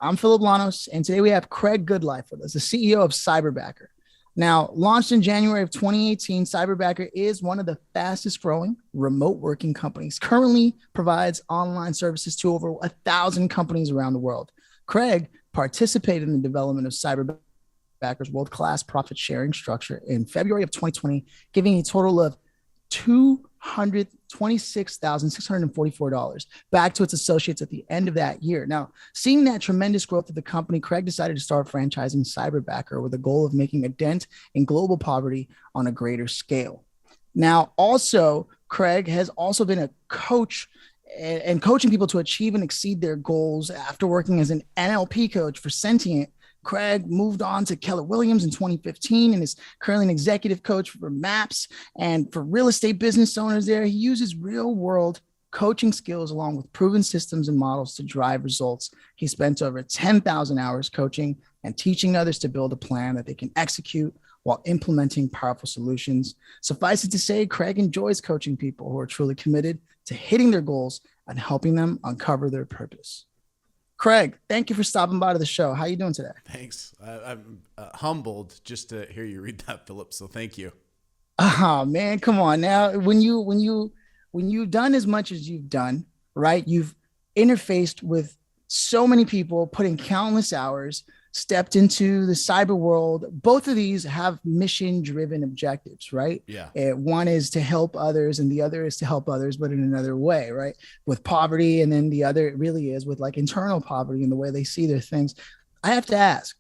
I'm Phillip Lanos, and today we have Craig Goodliffe with us, the CEO of Cyberbacker. Now, launched in January of 2018, Cyberbacker is one of the fastest growing remote working companies. Currently provides online services to over 1,000 companies around the world. Craig participated in the development of Cyberbacker's world-class profit sharing structure in February of 2020, giving a total of $226,644 back to its associates at the end of that year. Now, seeing that tremendous growth of the company, Craig decided to start franchising Cyberbacker with a goal of making a dent in global poverty on a greater scale. Now, also, Craig has also been a coach and coaching people to achieve and exceed their goals after working as an NLP coach for Sentient. Craig moved on to Keller Williams in 2015 and is currently an executive coach for MAPS and for real estate business owners there. He uses real world coaching skills along with proven systems and models to drive results. He spent over 10,000 hours coaching and teaching others to build a plan that they can execute while implementing powerful solutions. Suffice it to say, Craig enjoys coaching people who are truly committed to hitting their goals and helping them uncover their purpose. Craig, thank you for stopping by to the show. How are you doing today? Thanks. I'm humbled just to hear you read that, Phillip. So thank you. Oh man, come on now. When you've done as much as you've done, right? You've interfaced with so many people, put in countless hours, stepped into the cyber world. Both of these have mission-driven objectives, right? Yeah. One is to help others, and the other is to help others, but in another way, right? With poverty, and then the other really is with like internal poverty and the way they see their things. I have to ask,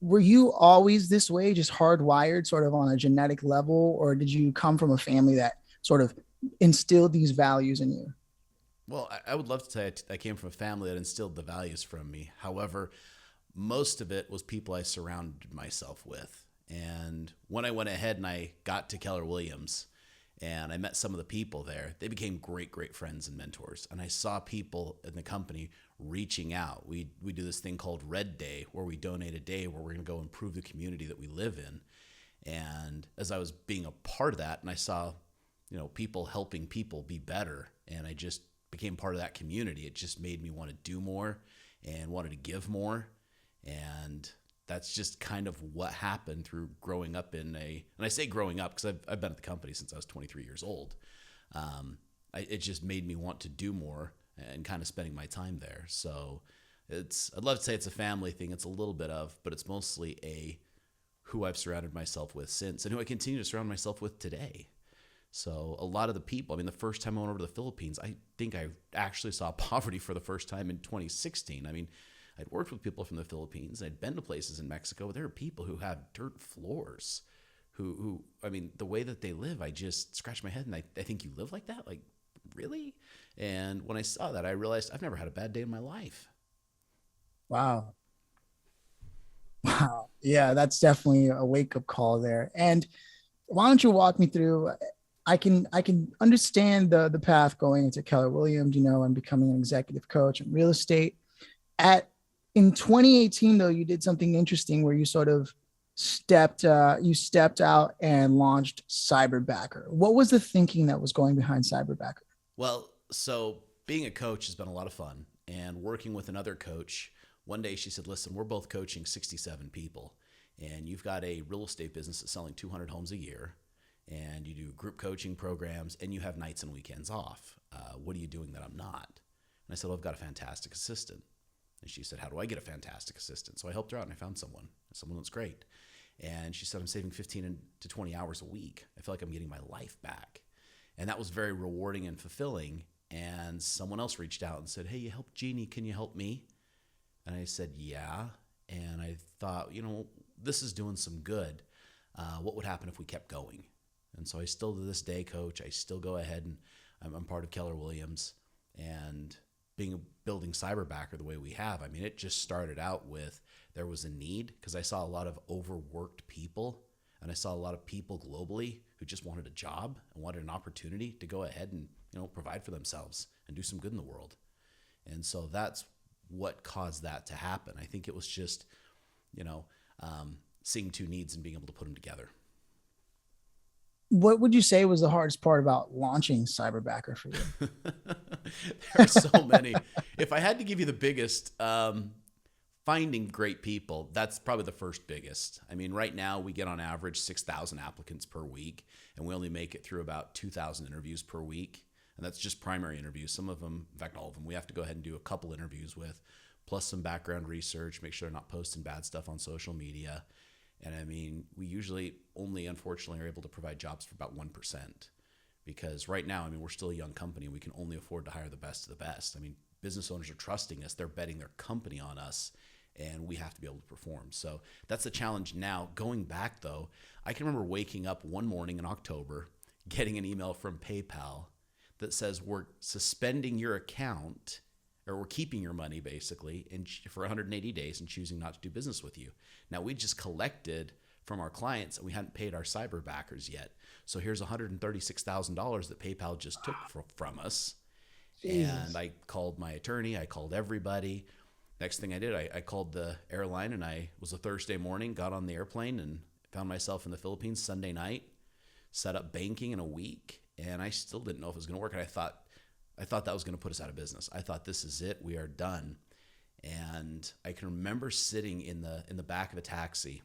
were you always this way, just hardwired sort of on a genetic level, or did you come from a family that sort of instilled these values in you? Well, I would love to say I came from a family that instilled the values from me. However, most of it was people I surrounded myself with. And when I went ahead and I got to Keller Williams and I met some of the people there, they became great, great friends and mentors. And I saw people in the company reaching out. We do this thing called Red Day, where we donate a day where we're going to go improve the community that we live in. And as I was being a part of that, and I saw, people helping people be better, and I just became part of that community, it just made me want to do more and wanted to give more. And that's just kind of what happened through growing up and I say growing up because I've been at the company since I was 23 years old. It just made me want to do more and kind of spending my time there. So I'd love to say it's a family thing. It's a little bit of, but it's mostly who I've surrounded myself with since and who I continue to surround myself with today. So a lot of the people, the first time I went over to the Philippines, I think I actually saw poverty for the first time in 2016. I'd worked with people from the Philippines. I'd been to places in Mexico. There are people who have dirt floors who the way that they live, I just scratch my head and I think you live like that? Like, really? And when I saw that, I realized I've never had a bad day in my life. Wow. Wow. Yeah, that's definitely a wake-up call there. And why don't you walk me through? I can understand the path going into Keller Williams, and becoming an executive coach in real estate. At In 2018, though, you did something interesting where you sort of stepped out and launched Cyberbacker. What was the thinking that was going behind Cyberbacker? Well, so being a coach has been a lot of fun. And working with another coach, one day she said, listen, we're both coaching 67 people. And you've got a real estate business that's selling 200 homes a year. And you do group coaching programs, and you have nights and weekends off. What are you doing that I'm not? And I said, well, I've got a fantastic assistant. And she said, how do I get a fantastic assistant? So I helped her out, and I found someone that's great. And she said, I'm saving 15 to 20 hours a week. I feel like I'm getting my life back. And that was very rewarding and fulfilling. And someone else reached out and said, hey, you helped Jeannie. Can you help me? And I said, yeah. And I thought, this is doing some good. What would happen if we kept going? And so I still to this day coach. I still go ahead and I'm part of Keller Williams. And building Cyberbacker the way we have, it just started out with there was a need because I saw a lot of overworked people, and I saw a lot of people globally who just wanted a job and wanted an opportunity to go ahead and provide for themselves and do some good in the world. And so that's what caused that to happen. I think it was just seeing two needs and being able to put them together. What would you say was the hardest part about launching Cyberbacker for you? There are so many. If I had to give you the biggest, finding great people, that's probably the first biggest. I mean, right now we get on average 6,000 applicants per week, and we only make it through about 2,000 interviews per week. And that's just primary interviews. Some of them, in fact, all of them, we have to go ahead and do a couple interviews with, plus some background research, make sure they're not posting bad stuff on social media. And I mean, we usually only, unfortunately, are able to provide jobs for about 1%. Because right now, I mean, we're still a young company. We can only afford to hire the best of the best. I mean, business owners are trusting us. They're betting their company on us, and we have to be able to perform. So that's the challenge now. Going back, though, I can remember waking up one morning in October, getting an email from PayPal that says we're suspending your account, or we're keeping your money basically for 180 days and choosing not to do business with you. Now, we just collected from our clients and we hadn't paid our cyberbackers yet. So here's $136,000 that PayPal just took from us. And Jesus. I called my attorney, I called everybody. Next thing I did, I called the airline, and I was a Thursday morning, got on the airplane and found myself in the Philippines Sunday night, set up banking in a week, and I still didn't know if it was going to work. And I thought that was going to put us out of business. I thought, this is it, we are done. And I can remember sitting in the back of a taxi,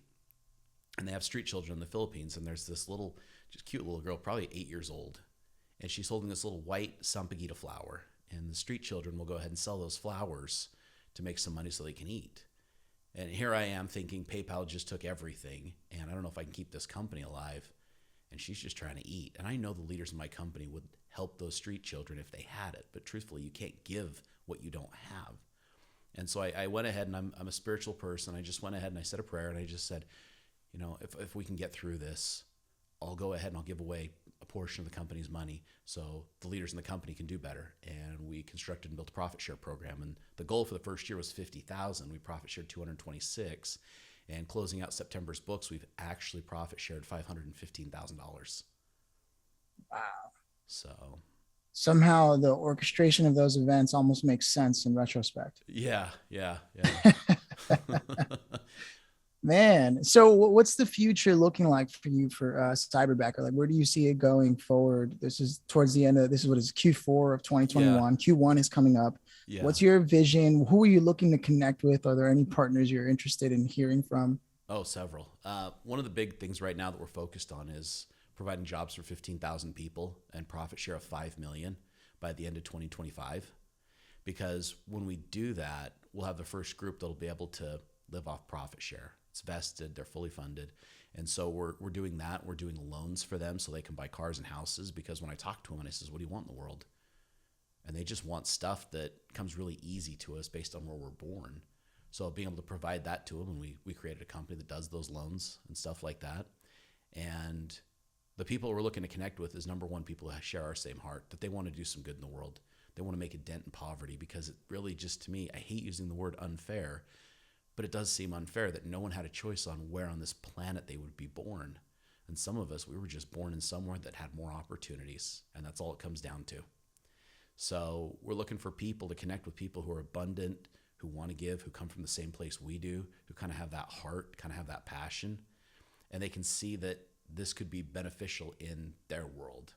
and they have street children in the Philippines, and there's this little, just cute little girl, probably 8 years old, and she's holding this little white sampaguita flower. And the street children will go ahead and sell those flowers to make some money so they can eat. And here I am thinking PayPal just took everything, and I don't know if I can keep this company alive. And she's just trying to eat. And I know the leaders in my company would help those street children if they had it. But truthfully, you can't give what you don't have. And so I went ahead, and I'm a spiritual person. I just went ahead and I said a prayer, and I just said, if we can get through this, I'll go ahead and I'll give away a portion of the company's money so the leaders in the company can do better. And we constructed and built a profit share program. And the goal for the first year was 50,000. We profit shared 226. And closing out September's books, we've actually profit shared $515,000. Wow. So, Somehow the orchestration of those events almost makes sense in retrospect. yeah, yeah, yeah. Man, so what's the future looking like for you for Cyberbacker? Like, where do you see it going forward? This is towards the end of this is what is Q4 of Yeah, 2021. Q1 is coming up. yeah. What's your vision? Who are you looking to connect with? Are there any partners you're interested in hearing from? Oh, several. One of the big things right now that we're focused on is providing jobs for 15,000 people and profit share of 5 million by the end of 2025. Because when we do that, we'll have the first group that'll be able to live off profit share. It's vested, they're fully funded. And so we're doing that. We're doing loans for them so they can buy cars and houses. Because when I talk to them and I says, what do you want in the world? And they just want stuff that comes really easy to us based on where we're born. So being able to provide that to them, and we created a company that does those loans and stuff like that. And the people we're looking to connect with is, number one, people who share our same heart, that they want to do some good in the world. They want to make a dent in poverty, because it really, just to me, I hate using the word unfair, but it does seem unfair that no one had a choice on where on this planet they would be born. And some of us, we were just born in somewhere that had more opportunities, and that's all it comes down to. So we're looking for people to connect with people who are abundant, who want to give, who come from the same place we do, who kind of have that heart, kind of have that passion, and they can see that this could be beneficial in their world.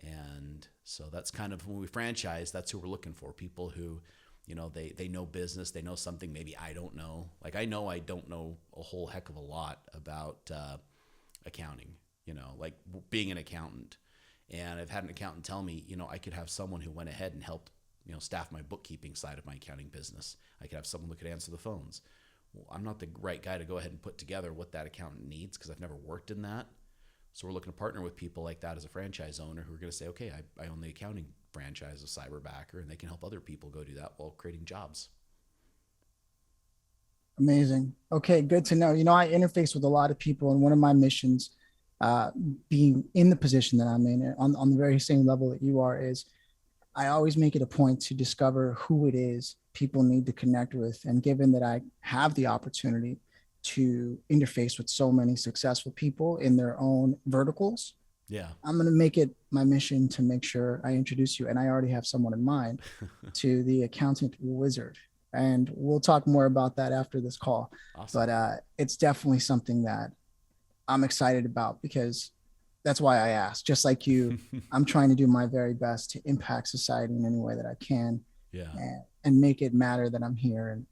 And so that's kind of, when we franchise, that's who we're looking for. People who, they know business, they know something maybe I don't know. Like, I don't know a whole heck of a lot about accounting, like being an accountant. And I've had an accountant tell me, I could have someone who went ahead and helped, staff my bookkeeping side of my accounting business. I could have someone who could answer the phones. Well, I'm not the right guy to go ahead and put together what that accountant needs, because I've never worked in that. So we're looking to partner with people like that as a franchise owner, who are going to say, okay, I own the accounting franchise of Cyberbacker, and they can help other people go do that while creating jobs. Amazing. Okay, good to know. I interface with a lot of people, and one of my missions, uh, being in the position that I'm in, on the very same level that you are, is I always make it a point to discover who it is people need to connect with. And given that I have the opportunity to interface with so many successful people in their own verticals, Yeah. I'm going to make it my mission to make sure I introduce you. And I already have someone in mind, to the accountant wizard. And we'll talk more about that after this call. Awesome. But it's definitely something that I'm excited about, because that's why I asked. Just like you, I'm trying to do my very best to impact society in any way that I can, Yeah. and make it matter that I'm here. And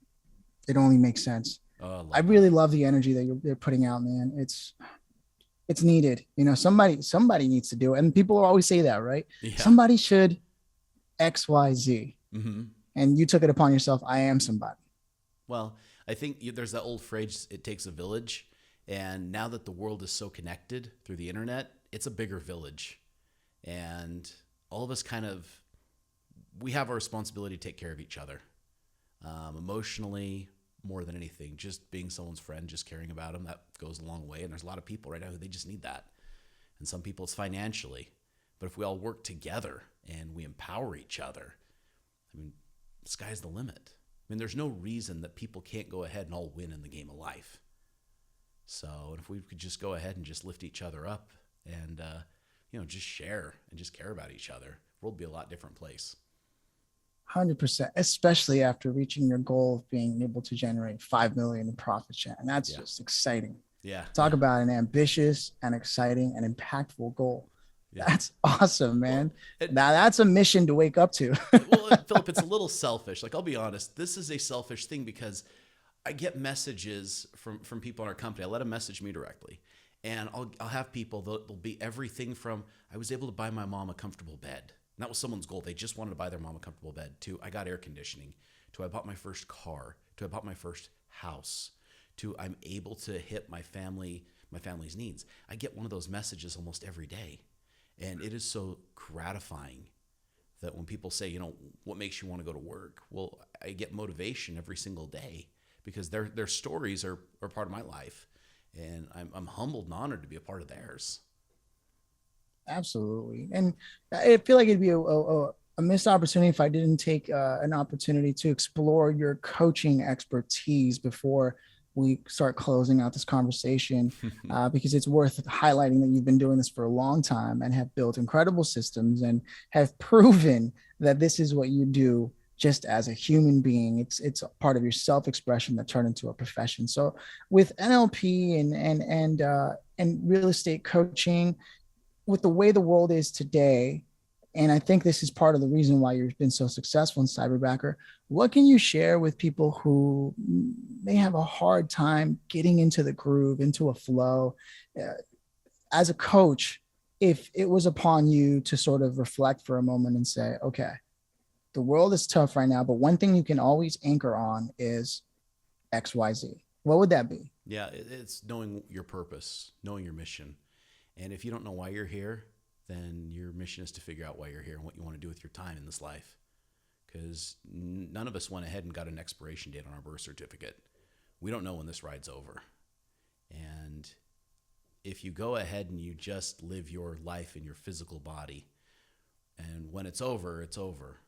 it only makes sense. Oh, I I love that. really love the energy that you're putting out, man. It's needed. You know, somebody needs to do it. And people always say that, right? Yeah. Somebody should XYZ. Mm-hmm. And you took it upon yourself. I am somebody. Well, I think there's that old phrase, it takes a village. And now that the world is so connected through the internet, it's a bigger village. And all of us we have a responsibility to take care of each other, emotionally, more than anything. Just being someone's friend, just caring about them, that goes a long way. And there's a lot of people right now who they just need that. And some people it's financially. But if we all work together and we empower each other, I mean, the sky's the limit. I mean, there's no reason that people can't go ahead and all win in the game of life. So if we could just go ahead and just lift each other up and, just share and just care about each other, the world would be a lot different place. 100%, especially after reaching your goal of being able to generate 5 million in profit share. And that's just exciting. Yeah. Talk about an ambitious and exciting and impactful goal. Yeah. That's awesome, man. Well, now that's a mission to wake up to. Well, Phillip, it's a little selfish. Like, I'll be honest, this is a selfish thing because I get messages from people in our company. I let them message me directly. And I'll have people, they'll be everything from, I was able to buy my mom a comfortable bed. And that was someone's goal. They just wanted to buy their mom a comfortable bed. To, I got air conditioning. To, I bought my first car. To, I bought my first house. To, I'm able to hit my family's needs. I get one of those messages almost every day. And it is so gratifying that when people say, what makes you want to go to work? Well, I get motivation every single day because their stories are part of my life. And I'm humbled and honored to be a part of theirs. Absolutely. And I feel like it'd be a missed opportunity if I didn't take an opportunity to explore your coaching expertise before we start closing out this conversation, because it's worth highlighting that you've been doing this for a long time and have built incredible systems and have proven that this is what you do just as a human being. It's a part of your self-expression that turned into a profession. So with NLP and real estate coaching, with the way the world is today, and I think this is part of the reason why you've been so successful in Cyberbacker, what can you share with people who may have a hard time getting into the groove, into a flow? As a coach, if it was upon you to sort of reflect for a moment and say, okay, the world is tough right now, but one thing you can always anchor on is XYZ. What would that be? Yeah, it's knowing your purpose, knowing your mission. And if you don't know why you're here, then your mission is to figure out why you're here and what you want to do with your time in this life. Because none of us went ahead and got an expiration date on our birth certificate. We don't know when this ride's over. And if you go ahead and you just live your life in your physical body, and when it's over, it's over.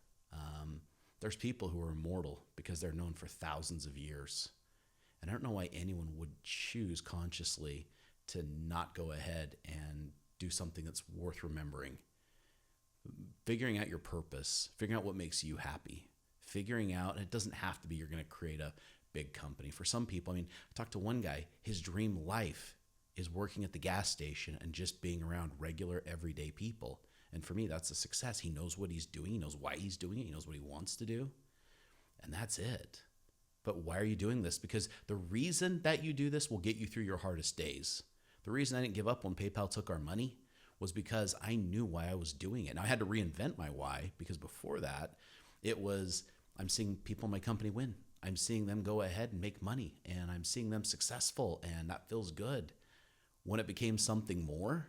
There's people who are immortal because they're known for thousands of years. And I don't know why anyone would choose consciously to not go ahead and do something that's worth remembering. Figuring out your purpose, figuring out what makes you happy, figuring out, and it doesn't have to be you're going to create a big company. For some people, I talked to one guy, his dream life is working at the gas station and just being around regular, everyday people. And for me, that's a success. He knows what he's doing. He knows why he's doing it. He knows what he wants to do. And that's it. But why are you doing this? Because the reason that you do this will get you through your hardest days. The reason I didn't give up when PayPal took our money was because I knew why I was doing it. And I had to reinvent my why, because before that, it was, I'm seeing people in my company win. I'm seeing them go ahead and make money, and I'm seeing them successful, and that feels good. When it became something more,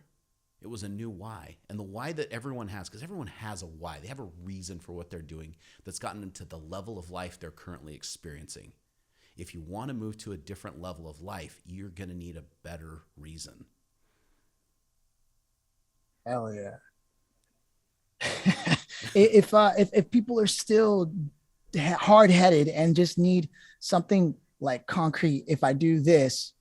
it was a new why. And the why that everyone has, because everyone has a why. They have a reason for what they're doing that's gotten them to the level of life they're currently experiencing. If you want to move to a different level of life, you're going to need a better reason. Hell yeah. if people are still hard-headed and just need something like concrete, if I do this,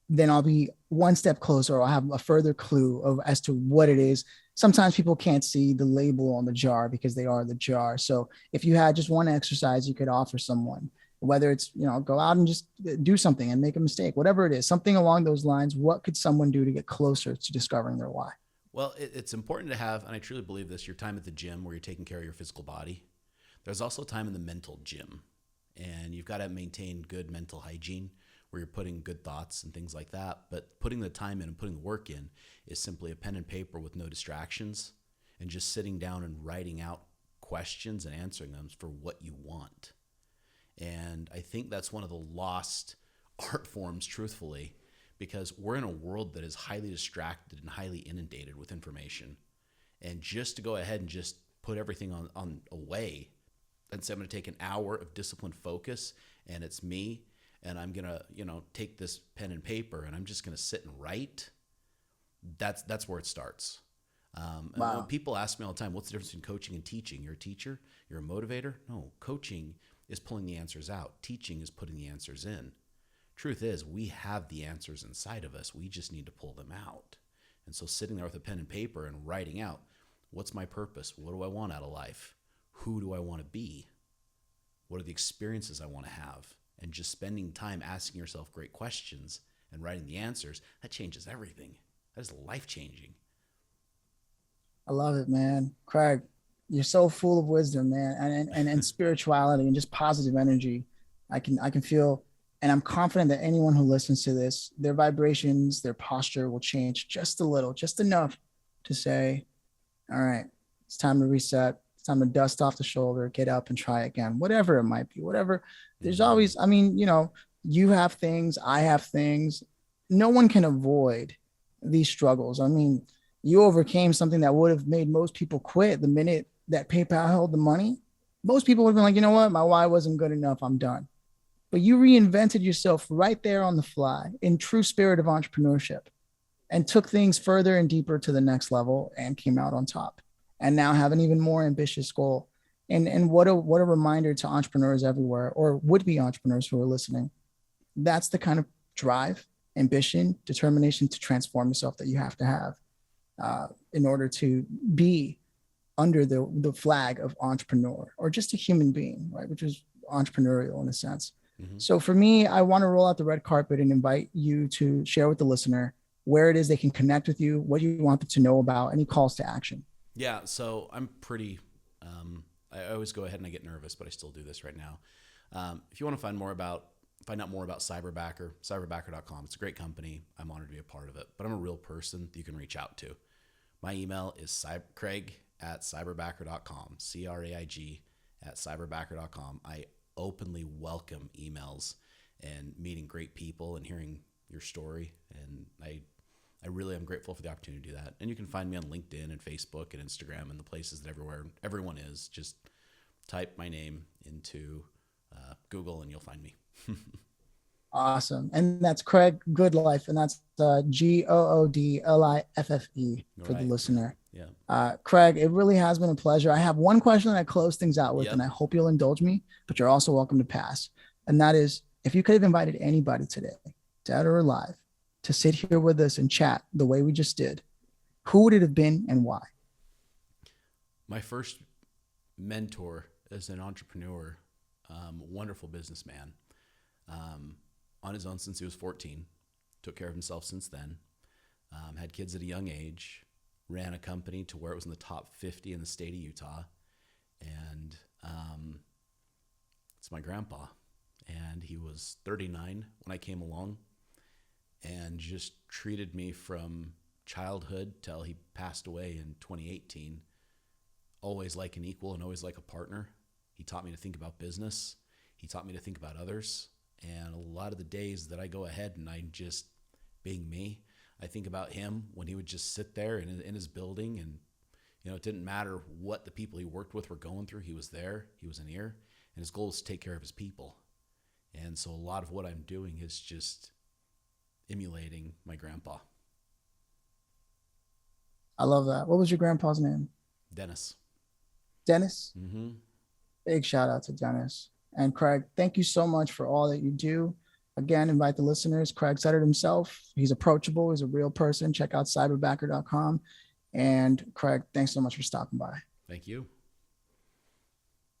then I'll be one step closer, or I'll have a further clue as to what it is. Sometimes people can't see the label on the jar because they are the jar. So if you had just one exercise you could offer someone whether it's, go out and just do something and make a mistake, whatever it is, something along those lines. What could someone do to get closer to discovering their why? Well, it's important to have, and I truly believe this, your time at the gym where you're taking care of your physical body. There's also time in the mental gym, and you've got to maintain good mental hygiene where you're putting good thoughts and things like that. But putting the time in and putting the work in is simply a pen and paper with no distractions and just sitting down and writing out questions and answering them for what you want. And I think that's one of the lost art forms, truthfully, because we're in a world that is highly distracted and highly inundated with information. And just to go ahead and just put everything on away and say, I'm going to take an hour of disciplined focus and it's me, and I'm going to, take this pen and paper and I'm just going to sit and write. That's where it starts. Wow. And people ask me all the time, what's the difference between coaching and teaching? You're a teacher? You're a motivator? No, coaching is pulling the answers out. Teaching is putting the answers in. Truth is, we have the answers inside of us. We just need to pull them out. And so sitting there with a pen and paper and writing out, what's my purpose? What do I want out of life? Who do I want to be? What are the experiences I want to have? And just spending time asking yourself great questions and writing the answers, that changes everything. That is life-changing. I love it, man. Craig, you're so full of wisdom, man, and spirituality and just positive energy. I can feel, and I'm confident that anyone who listens to this, their vibrations, their posture will change just a little, just enough to say, all right, it's time to reset. It's time to dust off the shoulder, get up and try again, whatever it might be, whatever. There's always, you have things, I have things. No one can avoid these struggles. You overcame something that would have made most people quit the minute that PayPal held the money. Most people would have been like, you know what? My why wasn't good enough. I'm done. But you reinvented yourself right there on the fly in true spirit of entrepreneurship and took things further and deeper to the next level and came out on top and now have an even more ambitious goal. And what a reminder to entrepreneurs everywhere, or would-be entrepreneurs who are listening. That's the kind of drive, ambition, determination to transform yourself that you have to have in order to be under the flag of entrepreneur or just a human being, right? Which is entrepreneurial in a sense. Mm-hmm. So for me, I want to roll out the red carpet and invite you to share with the listener where it is they can connect with you, what you want them to know about, any calls to action. Yeah. So I'm pretty, I always go ahead and I get nervous, but I still do this right now. If you want to find out more about Cyberbacker, cyberbacker.com. It's a great company. I'm honored to be a part of it, but I'm a real person that you can reach out to. My email is craig@cyberbacker.com, CRAIG@cyberbacker.com. I openly welcome emails and meeting great people and hearing your story. And I really am grateful for the opportunity to do that. And you can find me on LinkedIn and Facebook and Instagram and the places that everyone is. Just type my name into Google and you'll find me. Awesome. And that's Craig Goodliffe, and that's Goodliffe for the listener. Yeah. Craig, it really has been a pleasure. I have one question that I close things out with, and I hope you'll indulge me, but you're also welcome to pass. And that is, if you could have invited anybody today, dead or alive, to sit here with us and chat the way we just did, who would it have been and why? My first mentor as an entrepreneur, wonderful businessman, on his own since he was 14, took care of himself since then, had kids at a young age, ran a company to where it was in the top 50 in the state of Utah. And it's my grandpa. And he was 39 when I came along and just treated me from childhood till he passed away in 2018, always like an equal and always like a partner. He taught me to think about business. He taught me to think about others. And a lot of the days that I go ahead and I'm just being me, I think about him when he would just sit there in his building, and it didn't matter what the people he worked with were going through. He was there. He was an ear, and his goal is to take care of his people. And so a lot of what I'm doing is just emulating my grandpa. I love that. What was your grandpa's name? Dennis. Dennis? Mm-hmm. Big shout out to Dennis. And Craig, thank you so much for all that you do. Again, invite the listeners. Craig said it himself. He's approachable. He's a real person. Check out cyberbacker.com. And Craig, thanks so much for stopping by. Thank you.